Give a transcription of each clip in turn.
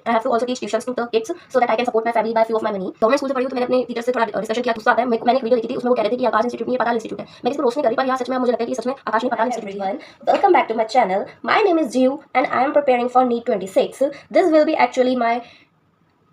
I have to also teach tuitions to the kids so that I can support my family by few of my money. Government school से पढ़ी हूँ तो मैंने अपने teacher से थोड़ा डिस्कशन किया, गुस्सा आता है। मैंने एक वीडियो देखी थी, उसमें वो कह रहे थे कि आकाश इंस्टीट्यूट नहीं, ये पाताल इंस्टीट्यूट है। मैं किसी को रोस्ट नहीं कर रही, पर यहाँ सच में मुझे लगता है कि सच में आकाश नहीं पाताल इंस्टीट्यूट है। Welcome back to my channel. My name is Jiu and I am preparing for NEET 26. This will be actually my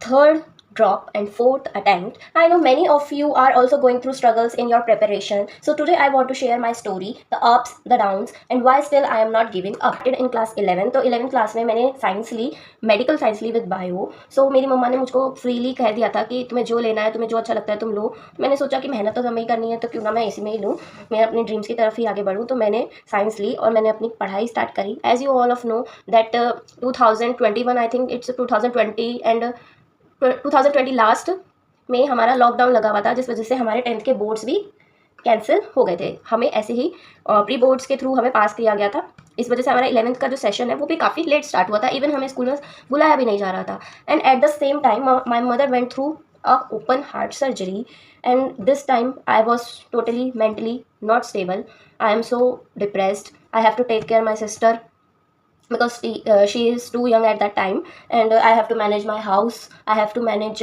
third drop and fourth attempt. I know many of you are also going through struggles in your preparation. So today I want to share my story, the ups, the downs, and why still I am not giving up. In class 11, तो 11th class में मैंने science ली, medical science ली with bio. So मेरी मम्मा ने मुझको freely कह दिया था कि तुम्हें जो लेना है, तुम्हें जो अच्छा लगता है तुम लो. मैंने सोचा कि मेहनत तो हमें ही करनी है, तो क्यों ना मैं इसी में ही लूँ, मैं अपनी ड्रीम्स की तरफ ही आगे बढ़ूँ. तो मैंने साइंस ली और मैंने अपनी पढ़ाई स्टार्ट करी. As you all of know that 2021, I think it's 2020 and 2020 last में हमारा लॉकडाउन लगा हुआ था, जिस वजह से हमारे 10th के बोर्ड्स भी कैंसिल हो गए थे. हमें ऐसे ही प्री बोर्ड्स के थ्रू हमें पास किया गया था. इस वजह से हमारा 11th का जो सेशन है वो भी काफ़ी लेट स्टार्ट हुआ था. इवन हमें स्कूल में बुलाया भी नहीं जा रहा था. And at the same time my mother went through a open heart surgery and this time I was totally mentally not stable. I am so depressed. I have to take care my sister because she is too young at that time, and I have to manage my house, I have to manage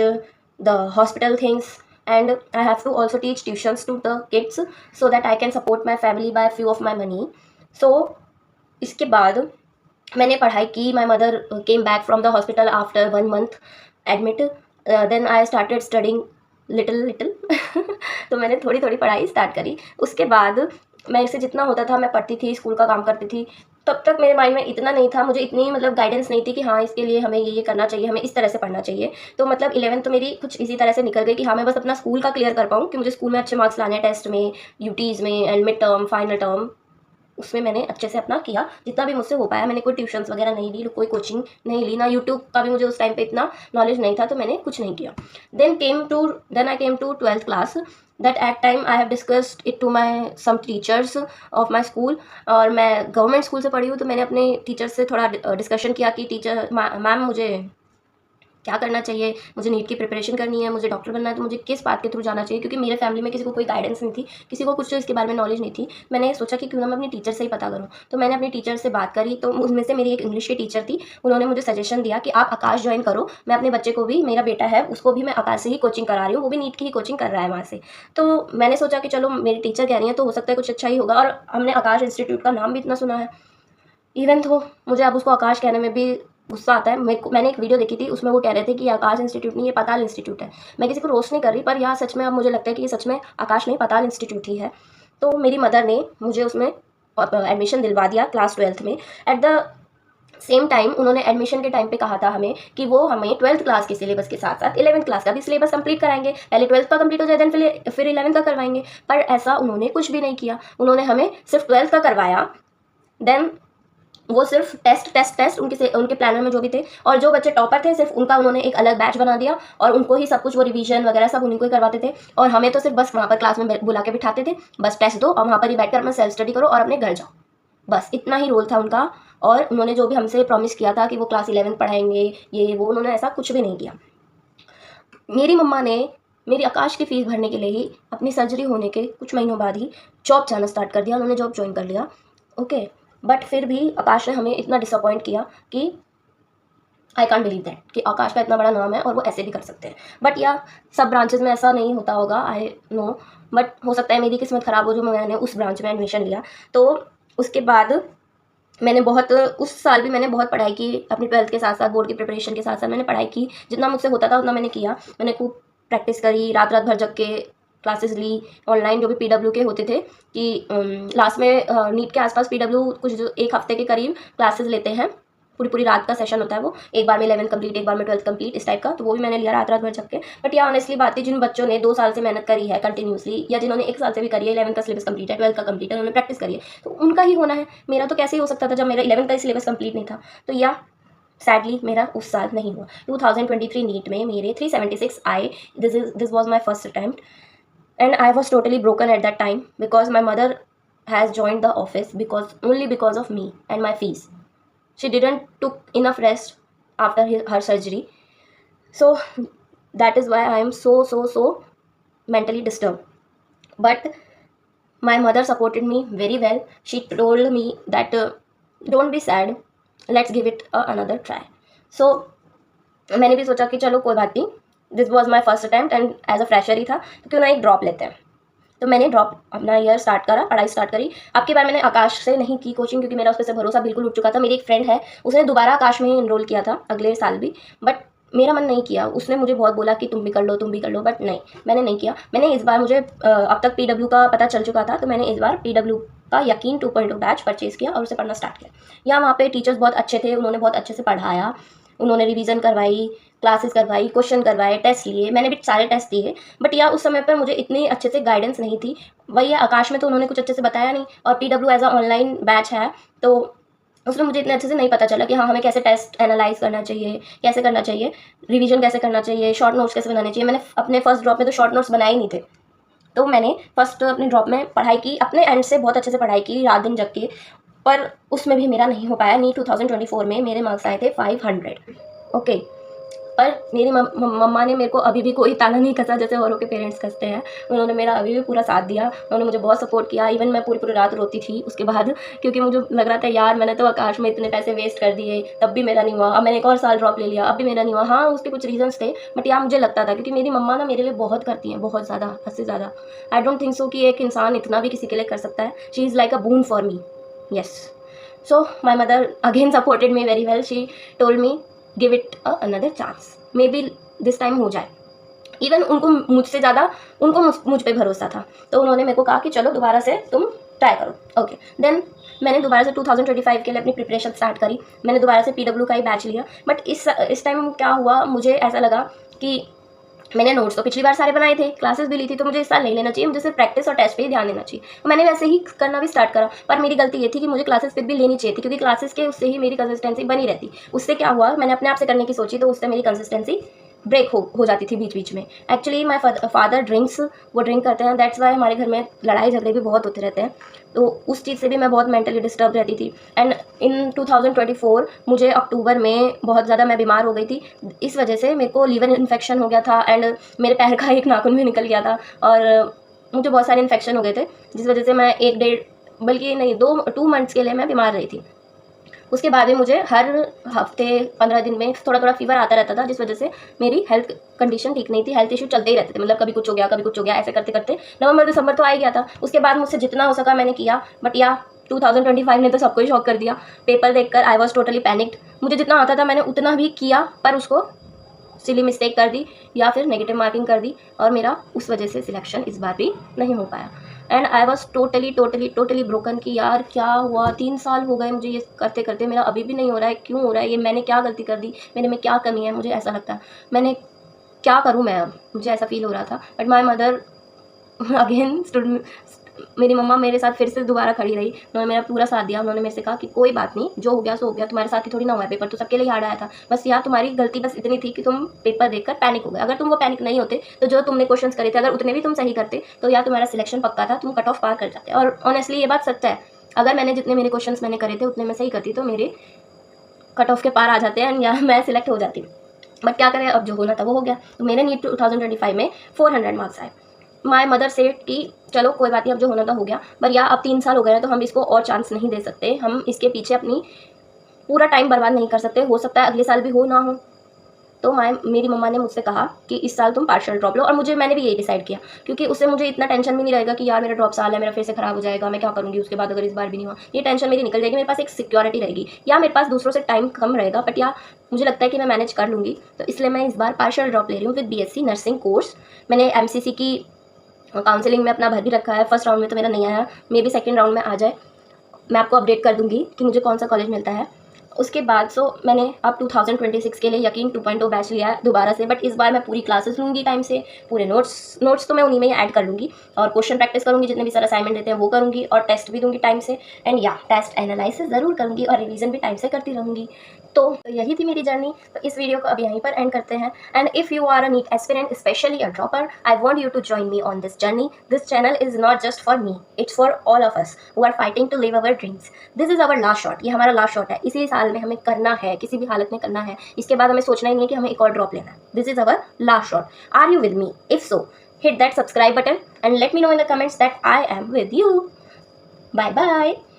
the hospital things, and I have to also teach tuitions to the kids so that I can support my family by few of my money. So इसके बाद मैंने पढ़ाई की. My mother came back from the hospital after 1 month admit. Then I started studying little तो मैंने थोड़ी थोड़ी पढ़ाई स्टार्ट करी. उसके बाद मैं से जितना होता था मैं पढ़ती थी, स्कूल का काम करती थी. तब तक मेरे माइंड में इतना नहीं था, मुझे इतनी मतलब गाइडेंस नहीं थी कि हाँ इसके लिए हमें ये करना चाहिए, हमें इस तरह से पढ़ना चाहिए. तो मतलब 11th तो मेरी कुछ इसी तरह से निकल गई कि हाँ मैं बस अपना स्कूल का क्लियर कर पाऊँ, कि मुझे स्कूल में अच्छे मार्क्स लाने हैं, टेस्ट में, यूटीज़ में and mid term, final term. उसमें मैंने अच्छे से अपना किया जितना भी मुझसे हो पाया. मैंने कोई ट्यूशन्स वगैरह नहीं ली, कोई कोचिंग नहीं ली, ना यूट्यूब का भी मुझे उस टाइम पे इतना नॉलेज नहीं था, तो मैंने कुछ नहीं किया. Then I came to 12th class. That at time I have discussed it to my some teachers of my school. और मैं गवर्नमेंट स्कूल से पढ़ी हूँ, तो मैंने अपने टीचर्स से थोड़ा डिस्कशन किया कि टीचर मैम मुझे क्या करना चाहिए, मुझे नीट की प्रिपरेशन करनी है, मुझे डॉक्टर बनना है, तो मुझे किस बात के थ्रू जाना चाहिए, क्योंकि मेरे फैमिली में किसी को कोई गाइडेंस नहीं थी, किसी को कुछ इसके बारे में नॉलेज नहीं थी. मैंने सोचा कि क्यों ना मैं अपनी टीचर से ही पता करूँ. तो मैंने अपनी टीचर से बात करी, तो उसमें से मेरी एक इंग्लिश की टीचर थी. उन्होंने मुझे सजेशन दिया कि आप आकाश ज्वाइन करो. मैं अपने बच्चे को भी, मेरा बेटा है उसको भी मैं आकाश से ही कोचिंग करा रही हूँ, वो भी नीट की ही कोचिंग कर रहा है वहाँ से. तो मैंने सोचा कि चलो मेरी टीचर कह रही है तो हो सकता है कुछ अच्छा ही होगा. और हमने आकाश इंस्टीट्यूट का नाम भी इतना सुना है. इवन तो मुझे अब उसको आकाश कहने में भी गुस्सा आता है. मैंने एक वीडियो देखी थी, उसमें वो कह रहे थे कि आकाश इंस्टीट्यूट नहीं, ये पाताल इंस्टीट्यूट है. मैं किसी को रोस्ट नहीं कर रही, पर यहाँ सच में अब मुझे लगता है कि ये सच में आकाश नहीं पाताल इंस्टीट्यूट ही है. तो मेरी मदर ने मुझे उसमें एडमिशन दिलवा दिया क्लास 12th में. एट द सेम टाइम उन्होंने एडमिशन के टाइम पे कहा था हमें कि वो हमें 12th क्लास के सिलेबस के साथ साथ 11th क्लास का भी सिलेबस कंप्लीट कराएंगे. पहले 12th का कंप्लीट हो जाए, देन फिर 11th का करवाएंगे. पर ऐसा उन्होंने कुछ भी नहीं किया. उन्होंने हमें सिर्फ 12th का करवाया. देन वो सिर्फ टेस्ट उनके प्लानर में जो भी थे, और जो बच्चे टॉपर थे सिर्फ उनका उन्होंने एक अलग बैच बना दिया और उनको ही सब कुछ, वो रिवीजन वगैरह सब उनको ही करवाते थे. और हमें तो सिर्फ बस वहाँ पर क्लास में बुला के बिठाते थे, बस टेस्ट दो और वहाँ पर ही बैठ कर अपना सेल्फ स्टडी करो और अपने घर जाओ. बस इतना ही रोल था उनका. और उन्होंने जो भी हमसे प्रॉमिस किया था कि वो क्लास 11th पढ़ाएंगे, ये वो, उन्होंने ऐसा कुछ भी नहीं किया. मेरी मम्मा ने मेरी आकाश की फ़ीस भरने के लिए ही अपनी सर्जरी होने के कुछ महीनों बाद ही जॉब जाना स्टार्ट कर दिया. उन्होंने जॉब ज्वाइन कर लिया. ओके, बट फिर भी आकाश ने हमें इतना डिसअपॉइंट किया कि आई कांट बिलीव दैट कि आकाश का इतना बड़ा नाम है और वो ऐसे भी कर सकते हैं. बट या सब ब्रांचेस में ऐसा नहीं होता होगा, आई नो. बट हो सकता है मेरी किस्मत ख़राब हो जो मैंने उस ब्रांच में एडमिशन लिया. तो उसके बाद मैंने उस साल भी मैंने बहुत पढ़ाई की. अपनी 12th के साथ साथ, बोर्ड की प्रिपरेशन के साथ साथ मैंने पढ़ाई की. जितना मुझसे होता था उतना मैंने किया. मैंने खूब प्रैक्टिस करी, रात भर जग के क्लासेस ली. ऑनलाइन जो भी PW के होते थे कि लास्ट में नीट के आसपास PW कुछ जो 1 हफ्ते के करीब क्लासेस लेते हैं, पूरी रात का सेशन होता है वो. एक बार में 11th कंप्लीट, एक बार में 12th कंप्लीट, इस टाइप का. तो वो भी मैंने लिया रात भर जग के. बट या ऑनेस्टली बात है, जिन बच्चों ने 2 साल से मेहनत करी है कंटिन्यूसली, या जिन्होंने 1 साल से भी करी है, 11th का सिलेबस कंप्लीट है, 12th का कंप्लीट है, उन्होंने प्रैक्टिस करी है, तो उनका ही होना है. मेरा तो कैसे ही हो सकता था जब मेरा 11th का सिलेबस कंप्लीट नहीं था. तो या सैडली मेरा उस साल नहीं हुआ. 2023 नीट में मेरे 376 आए. This was my first attempt and I was totally broken at that time because my mother has joined the office only because of me and my fees. She didn't took enough rest after her surgery. So that is why I am so mentally disturbed. But my mother supported me very well. She told me that don't be sad, let's give it another try. So मैंने भी सोचा कि चलो कोई बात नहीं, this was my first attempt and as a fresher ही था, तो क्यों ना एक ड्रॉप लेते हैं। तो मैंने ड्रॉप अपना ईयर स्टार्ट करा, पढ़ाई स्टार्ट करी। अब की बार मैंने आकाश से नहीं की कोचिंग, क्योंकि मेरा उस पर से भरोसा बिल्कुल उठ चुका था। मेरी एक फ्रेंड है, उसने दोबारा आकाश में ही इनरोल किया था अगले साल भी, बट मेरा मन नहीं किया। उसने मुझे बहुत बोला कि तुम भी कर लो, तुम भी कर लो, बट नहीं, मैंने नहीं किया। मैंने इस बार, मुझे अब तक PW का पता चल चुका था, तो मैंने इस बार PW का यकीन 2.0 बैच परचेज़ किया और उसे पढ़ना स्टार्ट किया। यहाँ वहाँ पे टीचर्स बहुत अच्छे थे, उन्होंने बहुत अच्छे से पढ़ाया, उन्होंने रिवीजन करवाई, क्लासेस करवाई, क्वेश्चन करवाए, टेस्ट लिए, मैंने भी सारे टेस्ट दिए। बट या उस समय पर मुझे इतनी अच्छे से गाइडेंस नहीं थी। वही है, आकाश में तो उन्होंने कुछ अच्छे से बताया नहीं, और PW as a online batch है, तो उसमें मुझे इतने अच्छे से नहीं पता चला कि हाँ हमें कैसे टेस्ट एनालाइज करना चाहिए, कैसे करना चाहिए, रिवीजन कैसे करना चाहिए, शॉर्ट नोट्स कैसे बनाने चाहिए। मैंने अपने फर्स्ट ड्रॉप में तो शॉर्ट नोट्स बनाए ही नहीं थे। तो मैंने फर्स्ट अपने ड्रॉप में पढ़ाई की, अपने एंड से बहुत अच्छे से पढ़ाई की, रात दिन जग के, पर उसमें भी मेरा नहीं हो पाया। नीट 2024 में मेरे मार्क्स आए थे 500। ओके, पर मेरी मम्मा ने मेरे को अभी भी कोई ताना नहीं कसा जैसे औरों के पेरेंट्स कसते हैं। उन्होंने मेरा अभी भी पूरा साथ दिया, उन्होंने मुझे बहुत सपोर्ट किया। इवन मैं पूरी पूरी रात रोती थी उसके बाद, क्योंकि मुझे लग रहा था यार मैंने तो आकाश में इतने पैसे वेस्ट कर दिए, तब भी मेरा नहीं हुआ। अब मैंने एक और साल ड्रॉप ले लिया, अब भी मेरा नहीं हुआ। हाँ, उसके कुछ रीजंस थे, बट यार मुझे लगता था, क्योंकि मेरी मम्मा ना मेरे लिए बहुत करती हैं, बहुत ज़्यादा, हद से ज़्यादा। आई डोंट थिंक सो कि एक इंसान इतना भी किसी के लिए कर सकता है। She is like a boon for me. Yes, so my mother again supported me very well. She told me give it another chance, may be this time हो जाए। इवन उनको मुझसे ज़्यादा उनको मुझ पे भरोसा था, तो उन्होंने मेरे को कहा कि चलो दोबारा से तुम ट्राई करो। ओके, देन मैंने दोबारा से 2025 के लिए अपनी प्रिपरेशन स्टार्ट करी। मैंने दोबारा से PW का ही बैच लिया, बट इस टाइम क्या हुआ, मुझे ऐसा लगा कि मैंने नोट्स तो पिछली बार सारे बनाए थे, क्लासेस भी ली थी, तो मुझे इस साल नहीं लेना चाहिए, मुझे सिर्फ प्रैक्टिस और टेस्ट पे ही ध्यान देना चाहिए। तो मैंने वैसे ही करना भी स्टार्ट करा, पर मेरी गलती ये थी कि मुझे क्लासेस फिर भी लेनी चाहिए थी, क्योंकि क्लासेस के उससे ही मेरी कंसिस्टेंसी बनी रहती। उससे क्या हुआ, मैंने अपने आप से करने की सोची, तो उससे मेरी कंसिस्टेंसी ब्रेक हो जाती थी बीच बीच में। एक्चुअली माई फादर ड्रिंक्स, वो ड्रिंक करते हैं, दैट्स वाई हमारे घर में लड़ाई झगड़े भी बहुत होते रहते हैं। तो उस चीज़ से भी मैं बहुत मेंटली डिस्टर्ब रहती थी। एंड इन 2024 मुझे अक्टूबर में बहुत ज़्यादा मैं बीमार हो गई थी। इस वजह से मेरे को लीवर इन्फेक्शन हो गया था, एंड मेरे पैर का एक नाखून भी निकल गया था, और मुझे बहुत सारे इन्फेक्शन हो गए थे, जिस वजह से मैं 1 डेढ़ बल्कि नहीं 2 मंथ्स के लिए मैं बीमार रही थी। उसके बाद भी मुझे हर हफ्ते 15 दिन में थोड़ा थोड़ा फीवर आता रहता था, जिस वजह से मेरी हेल्थ कंडीशन ठीक नहीं थी। हेल्थ इशू चलते ही रहते थे, मतलब कभी कुछ हो गया, कभी कुछ हो गया, ऐसे करते करते नवंबर दिसंबर तो आ ही गया था। उसके बाद मुझसे जितना हो सका मैंने किया, बट या 2025 ने तो सबको ही शॉक कर दिया। पेपर देखकर आई वॉज टोटली पैनिक्ड। मुझे जितना आता था मैंने उतना भी किया, पर उसको सिली मिस्टेक कर दी या फिर नेगेटिव मार्किंग कर दी, और मेरा उस वजह से सिलेक्शन इस बार भी नहीं हो पाया। And I was totally broken कि यार क्या हुआ, 3 साल हो गए मुझे ये करते करते, मेरा अभी भी नहीं हो रहा है, क्यों हो रहा है ये, मैंने क्या गलती कर दी, मेरे में क्या कमी है, मुझे ऐसा लगता है मैंने क्या करूँ मैं अब, मुझे ऐसा फील हो रहा था। बट माई मदर अगेन मेरी मम्मा मेरे साथ फिर से दोबारा खड़ी रही, उन्होंने मेरा पूरा साथ दिया। उन्होंने मेरे से कहा कि कोई बात नहीं, जो हो गया सो हो गया, तुम्हारे साथ ही थोड़ी ना हुआ है, पेपर तो सबके लिए हार्ड आया था, बस यार तुम्हारी गलती बस इतनी थी कि तुम पेपर देखकर पैनिक हो गए। अगर तुम वो पैनिक नहीं होते, तो जो तुमने क्वेश्चंस करे थे अगर उतने भी तुम सही करते, तो यार तुम्हारा सिलेक्शन पक्का था, तुम कट ऑफ पार कर जाते। और ऑनेस्टली ये बात सच है, अगर मैंने जितने मेरे क्वेश्चन मैंने करे थे उतने मैं सही करती, तो मेरे कट ऑफ के पार आ जाते हैं, या मैं सिलेक्ट हो जाती। बट क्या करें, अब जो होना था वो हो गया। तो मेरे नीट 2025 में 400 मार्क्स आए। माई मदर सेड कि चलो कोई बात नहीं, अब जो होना था हो गया, पर यार अब 3 साल हो गए हैं, तो हम इसको और चांस नहीं दे सकते, हम इसके पीछे अपनी पूरा टाइम बर्बाद नहीं कर सकते। हो सकता है अगले साल भी हो ना हो। तो मेरी मम्मा ने मुझसे कहा कि इस साल तुम पार्शियल ड्रॉप लो, और मैंने भी यही डिसाइड किया, क्योंकि उससे मुझे इतना टेंशन भी नहीं रहेगा कि यार मेरा ड्रॉप साल है, मेरा फिर से खराब हो जाएगा, मैं क्या करूँगी उसके बाद अगर इस बार भी नहीं हुआ। ये टेंशन मेरी निकल जाएगी, मेरे पास एक सिक्योरिटी रहेगी, या मेरे पास दूसरों से टाइम कम रहेगा, बट या मुझे लगता है कि मैं मैनेज कर लूँगी। तो इसलिए मैं इस बार पार्शियल ड्रॉप ले रही हूँ विद BSc नर्सिंग कोर्स। मैंने MCC की काउंसलिंग में अपना भर भी रखा है। फर्स्ट राउंड में तो मेरा नहीं आया, मे बी सेकेंड राउंड में आ जाए, मैं आपको अपडेट कर दूंगी कि मुझे कौन सा कॉलेज मिलता है। उसके बाद मैंने अब 2026 के लिए यकीन 2.0 बैच लिया है दोबारा से, बट इस बार मैं पूरी क्लासेस लूँगी टाइम से, पूरे नोट्स तो मैं उन्हीं में ही ऐड कर लूँगी, और क्वेश्चन प्रैक्टिस करूँगी, जितने भी सारे असाइनमेंट देते हैं वो करूँगी, और टेस्ट भी दूँगी टाइम से, एंड या टेस्ट एनालिसिस ज़रूर करूँगी, और रिवीजन भी टाइम से करती रहूँगी। तो यही थी मेरी जर्नी। तो इस वीडियो को अब यहीं पर एंड करते हैं। And if you are a NEET aspirant, specially a dropper, I want you to join me on this journey. This channel is not just for me, it's for all of us who are fighting to live our dreams. This is our last shot, ये हमारा last shot है, इसी साल में हमें करना है, किसी भी हालत में करना है। इसके बाद हमें सोचना ही नहीं है कि हमें एक और ड्रॉप लेना है। This is our last shot. Are you with me? If so, hit that subscribe button and let me know in the comments that I am with you. Bye bye.